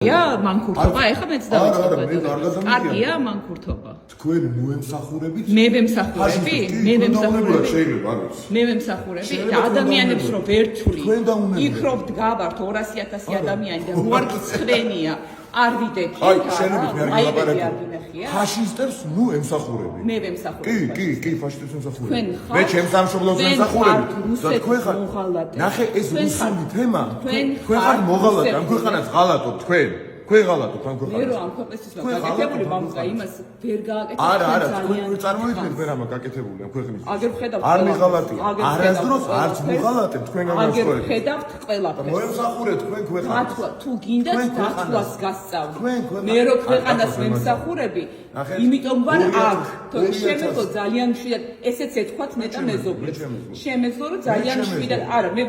მანქურთობა, ეხლა მეც დავიწყებ. კარგია მანქურთობა. თქვენ მოემსახურებით? მე ვემსახურები? მე ვემსახურები? შეიძლება, არის. მე ვემსახურები და ადამიანებს რო ვერჩული. იქ რო დგავართ 200,000 ადამიანი და რო არ გიცხრენია, არ ვიდექი. აი, შენებით მე არ გილაპარაკებ. ფაშისტებს ნუ ემსახურები. მე ვემსახურები. კი, ფაშისტებს ემსახურები. მე ჩემს სამშობლოს ვემსახურები. და თქვენ ხარ ნახე ეს რუსული თემა. თქვენ ხარ მოღალატე, ამ ქვეყანას ღალატობ თქვენ. თქვენ ღალატობ ამ ქვეყანას. მე რო ამ ქვეყნისთვის გაკეთებული მამუკა იმას ვერ გააკეთებ. არა, თქვენ წარმოიდგინეთ მე რამე გაკეთებული ამ ქვეყნის. აგერ ხედავთ. არ მიღალატია. არასდროს არც მოღალატებ თქვენ გამოსწორებით. აგერ ხედავთ ყველაფერს. მოემსახურეთ თქვენ ქვეყანას. თუ გინდათ დათვლას გასწავლით. მე რო ქვეყანას ვემსახურები, იმიტომ ვარ აქ. შემეძლო ძალიან მშვიდად, ესეც ეთქვათ ნეტა მეზობლებს. შემეძლო რომ ძალიან მშვიდად, არა, მე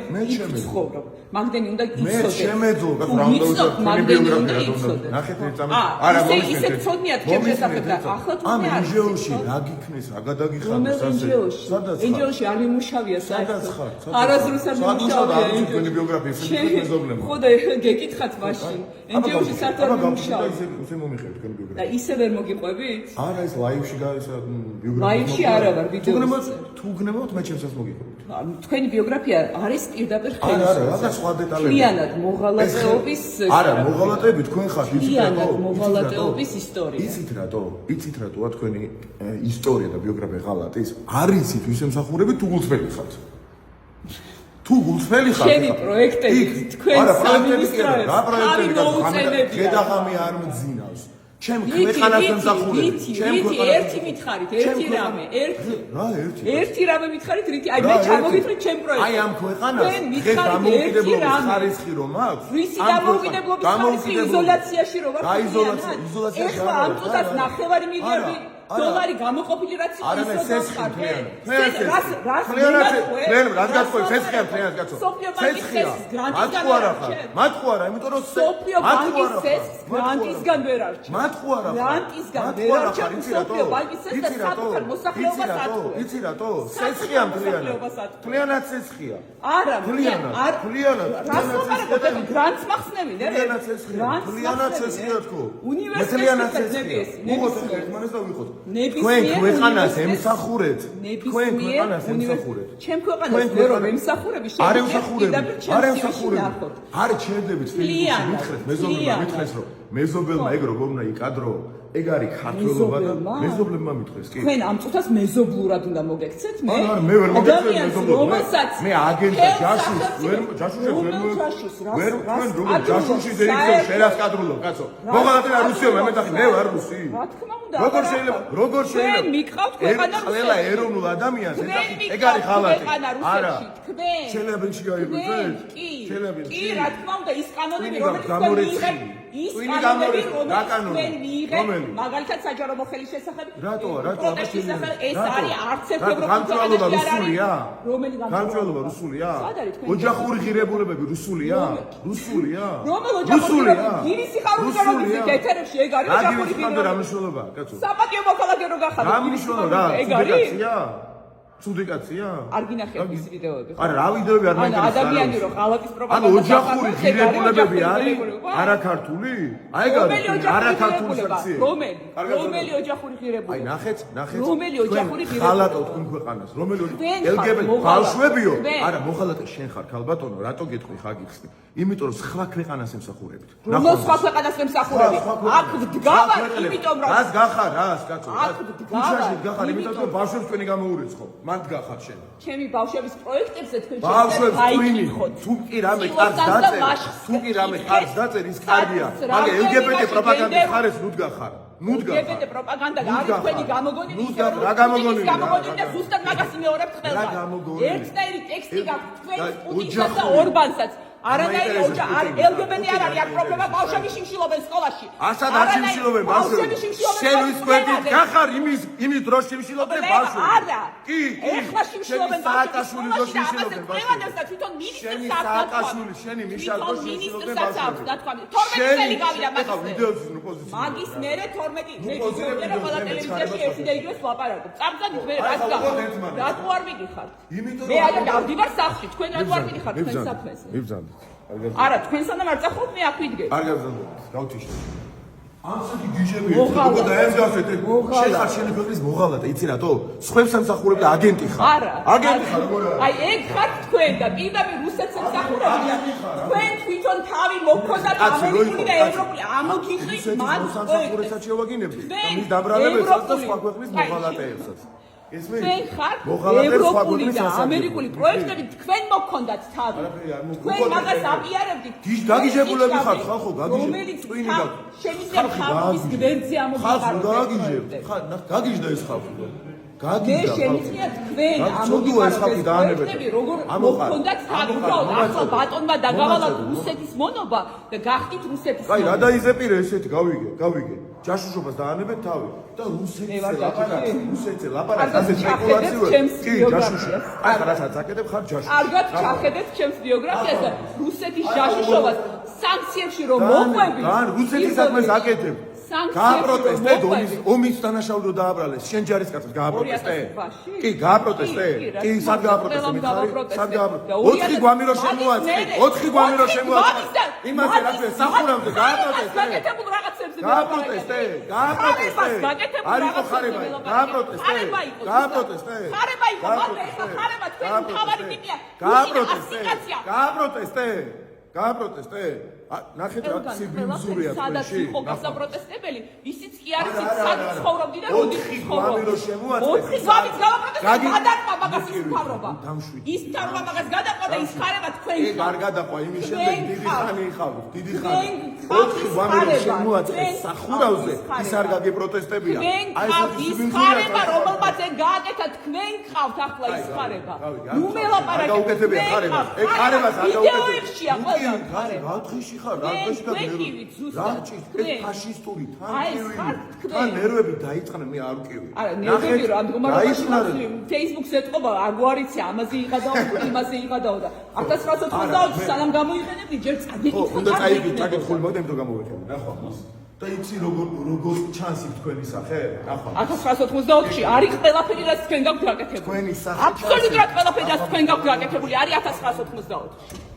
ვცხოვრობ. მაგდენი უნდა იცოდე. მე შემეძლო, რა უნდა იცოდე, მაგდენი უნდა იცოდე. ნახეთ ერთ არა ისე ცოდნიათ ჩემ შესახებ და ახლა თუ მე არ ინჟეოში რა გიქნეს, რა გადაგიხადოს ასე. სადაც ხარ? ინჟეოში არ მიმუშავია სადაც ხარ? არასდროს არ მიმუშავია. თქვენი ბიოგრაფია ისე მეზობლებმა. ხო და გეკითხათ მაშინ. ინჟეოში საერთოდ არ მიმუშავია. ისე მომიხევთ თქვენი ბიოგრაფია. და ისე ვერ მოგიყვებით? არა ეს ლაივში გაისა ბიოგრაფია. ლაივში არა ვარ ვიდეოზე. თუ გნებავთ მე ჩემსაც მოგიყვებით. თქვენი ბიოგრაფია არის პირდაპირ ხელს. არა, რა სხვა დეტალები. მთლიანად მოღალატეობის არა, მოღალატეები თქვენ ხართ, მთლიანად მოღალატეობის ისტორია. იცით რატოა თქვენი ისტორია და ბიოგრაფია ღალატის? არ იცით ვის ემსახურებით თუ გულწრფელი ხართ? თუ გულწრფელი ხართ? ჩემი პროექტები თქვენ სამინისტროებს რა პროექტები გაქვთ? გადაღამი არ მძინავს. ჩემ ქვეყანას ემსახურებით. ჩემ ქვეყანას ერთი მითხარით, ერთი რამე, ერთი. რა ერთი? ერთი რამე მითხარით, რითი? აი მე ჩამოგითხრით ჩემ პროექტს. აი ამ ქვეყანას დღეს დამოუკიდებლობის ხარისხი რომ აქვს? ვისი დამოუკიდებლობის ხარისხი იზოლაციაში რო ვარ? რა იზოლაციაში? ეხლა ამ წუთას 9 მილიარდი დოლარი გამოყოფილი რაც ის არა მე სესხი მთლიანად. რას გაწყვეტ სესხია მთლიანად გაწო. სესხია. მათყუ არა, იმიტომ რომ სოფლიო ბანკის სესხს გრანტისგან ვერ არჩევ. მათყუ არა. გრანტისგან ვერ არჩევ სოფლიო ბანკის სესხს და საკუთარ მოსახლეობას ატყუე. იცი რატო? სესხია მთლიანად. მთლიანად სესხია. არა, მთლიანად. რას ვაპარაკობ? გრანტს მახსნები, ნე? მთლიანად სესხია. მთლიანად სესხია თქო. უნივერსიტეტის უღოთ ერთმანეთს და ვიხოთ. თქვენ ქვეყანას ემსახურეთ. თქვენ ქვეყანას ემსახურეთ. ჩემ ქვეყანას მე რომ ემსახურები, არ ემსახურები. არ ჩერდებით ფილიპში მითხრეთ მეზობელმა რომ მეზობელმა ეგ როგორ უნდა იკადრო? ეგ არის ქართველობა და მეზობლებმა მითხრეს კი. თქვენ ამ წუთას მეზობლურად უნდა მოგექცეთ მე? არა, მე ვერ მოგექცეთ მეზობლურად. მე აგენტ და ჯაშუშს ვერ თქვენ როგორ ჯაშუში დირექტორ შერას კადრულობ, კაცო. მოღალატე არ რუსია, მე დახი მე ვარ რუსი. რა თქმა უნდა. როგორ შეიძლება? თქვენ მიყავთ ქვეყანა ყველა ეროვნულ ადამიანს ეგ არის ხალატი. არა. თქვენ ჩელაბინში გაიღვიძეთ? კი, რა თქმა უნდა, ის კანონები რომელიც თქვენ მიიღეთ, ის კანონები რომელიც მიიღეთ, მაგალითად საჯარო მოხელის შესახებ. რატოა? პროტესტის შესახებ ეს არის არც ერთ ევროპულ განმართველობა რუსულია? რომელი განმართველობა რუსულია? ოჯახური ღირებულებები რუსულია? რუსულია? რომელ ოჯახური ღირებულები? გირის სიხარულის როდესაც ეთერებში ეგ არის ოჯახური ღირებულება? რა მნიშვნელობა? კაცო. საპატიო მოქალაქე რო გახადო. რა მნიშვნელობა? ეგ არის? ცუდი კაცია? არ გინახეთ ის ვიდეოები. არა, რა ვიდეოები არ მაინტერესებს. ადამიანი რო ღალატის პროპაგანდა. ანუ ოჯახური ღირებულებები არის? არაქართული? აი ეგ არის. არაქართული საქციე. რომელი ოჯახური ღირებულება? აი ნახეთ. რომელი ოჯახური ღირებულება? ხალატავ თქვენ ქვეყანას. რომელი LGBT ბავშვებიო? არა, მოხალატე შენ ხარ ქალბატონო, რატო გეტყვი ხა გიხსნი? იმიტომ რომ სხვა ქვეყანას ემსახურებით. რომელ სხვა ქვეყანას ემსახურები? აქ ვდგავარ, იმიტომ რომ რას გახარ, რას კაცო? აქ ვდგავარ, გახარ, იმიტომ რომ ბავშვებს თქვენი გამოურეცხო. მან გახარ შენ. ჩემი ბავშვების პროექტებზე თქვენ ბავშვებს თქვენი თუ კი რამე კარგ დაწერ, თუ კი რამე კარგ დაწერ ის კარგია. მაგრამ LGBT პროპაგანდის ხარეს ნუ გახარ. LGBT პროპაგანდა არის თქვენი გამოგონილი. რა გამოგონილი? და ზუსტად მაგას იმეორებთ ხელს. რა გამოგონილი? ერთნაირი ტექსტი გაქვთ თქვენ პუტინსაც და ორბანსაც. არანაირი LGBT არ არის, აქ პრობლემა ბავშვები შიმშილობენ სკოლაში. ასად არ შიმშილობენ ბავშვები. შენ ვის კვეთით გახარ იმის დროს შიმშილობენ ბავშვები. არა. კი, ეხლა შიმშილობენ სააკაშვილის დროს შიმშილობენ ბავშვები. თვითონ მინისტრს სააკაშვილის შენი მიშას დროს შიმშილობენ ბავშვები. 12 წელი გავიდა მაგას. ვიდეოზე ნუ პოზიცია. მაგის მერე 12 მე ვიდეო ყველა ტელევიზიაში ერთი და იგივეს ვაპარაკობ. წამწადით მე რაც გახარ. რატო არ მიგიხართ? მე არ დავდივარ სახლში, თქვენ რატო არ მიგიხართ თქვენ საქმეზე? მიბრძანდით. არა, თქვენ სანამ არ წახობთ, მე აქ ვიდგე. არ გაგზავნოთ, გავთიშე. ამსაგი გიჟები როგორ დაემსგავსეთ შეხარ შენი ქვეყნის მოღალატე იცი რატო სხვებს ემსახურებდა აგენტი ხარ აგენტი ხარ როგორ არის აი ეგ ხარ თქვენ და პირდაპირ რუსეთს ემსახურებდა თქვენ თვითონ თავი მოგქონდათ ამერიკული და ევროპული ამოგიხრის მან სამსახურესაც შევაგინებდი და მის დაბრალებებსაც და სხვა ქვეყნის მოღალატეებსაც თქვენ ხარ ევროპული და ამერიკული პროექტები თქვენ მოგქონდათ თავი თქვენ მაგას აპირებდით დაგიჟებულები ხართ ხალხო გაგიჟებთ ტვინი და შემიძლია ხალხის გვერდზე ამოგიყაროთ გაგიჟებთ გაგიჟდა ეს ხალხი მე შემიძლია თქვენ ამოგიყაროთ როგორ მოგქონდათ თავი უბრალოდ ახლა ბატონმა დაგავალა რუსეთის მონობა და გახდით რუსეთის აი რა დაიზეპირე ესეთი გავიგე ჯაშუშობას დაანებეთ თავი და რუსეთზე ლაპარაკი ასე სპეკულაციურად კი ჯაშუში აი ხა რასაც აკეთებ ხარ ჯაშუში კარგად ჩახედეთ ჩემს ბიოგრაფიას და რუსეთის ჯაშუშობას სანქციებში რომ მოყვებით ან რუსეთის საქმეს აკეთებ გააპროტესტე ომის დანაშაულო დააბრალეს შენ ჯარისკაცებს გააპროტესტე კი გააპროტესტე კი სად გააპროტესტე მითხარი სად გააპროტესტე 4 გვამი რო შემოაწყე 4 გვამი რო შემოაწყე იმაზე რა სახურავზე გააპროტესტე გაკეთებულ რაღაცებზე გააპროტესტე არ იყო ხარება გააპროტესტე ხარება იყო ბატონო ხარება თქვენ თავარი ტიპია გააპროტესტე ნახეთ რა ცივიზურია თქვენში ხო გასაპროტესტებელი ისიც კი არის სად ცხოვრობდი და როდი ცხოვრობდი 4 შემოაწყე 4 გვამით გავაპროტესტე გადაყვა მაგას ის მთავრობა ის მთავრობა მაგას გადაყვა და ის ხარება თქვენ ეგ არ გადაყვა იმის შემდეგ დიდი ხანი იყავით დიდი ხანი 4 გვამი შემოაწყე სახურავზე ის არ გაგეპროტესტებია აი ეს ხარება რომელმაც ეგ გააკეთა თქვენ ყავთ ახლა ის ხარება ნუ მელაპარაკეთ გაუკეთებია ხარება ეგ ხარებას არ გაუკეთებია ყველა ხარება გათხიში ხარ რა ფაშისტური თან ნერვები დაიწყნენ მე არ ვკივი არა ნერვები რა მდგომარეობაში Facebook-ს ეთყობა არ გვარიცი ამაზე იყადაო იმაზე იყადაო და 1990 სანამ გამოიყენებდი ჯერ წაგიკითხა უნდა წაიკითხული მოდე იმიტომ გამოვიხები ნახვა და იცი როგორ ჩანს იქ თქვენი სახე ნახვა 1994-ში არის ყველაფერი რაც თქვენ გაქვთ გაკეთებული თქვენი სახე აბსოლუტურად ყველაფერი რაც თქვენ გაქვთ გაკეთებული არის 1994-ში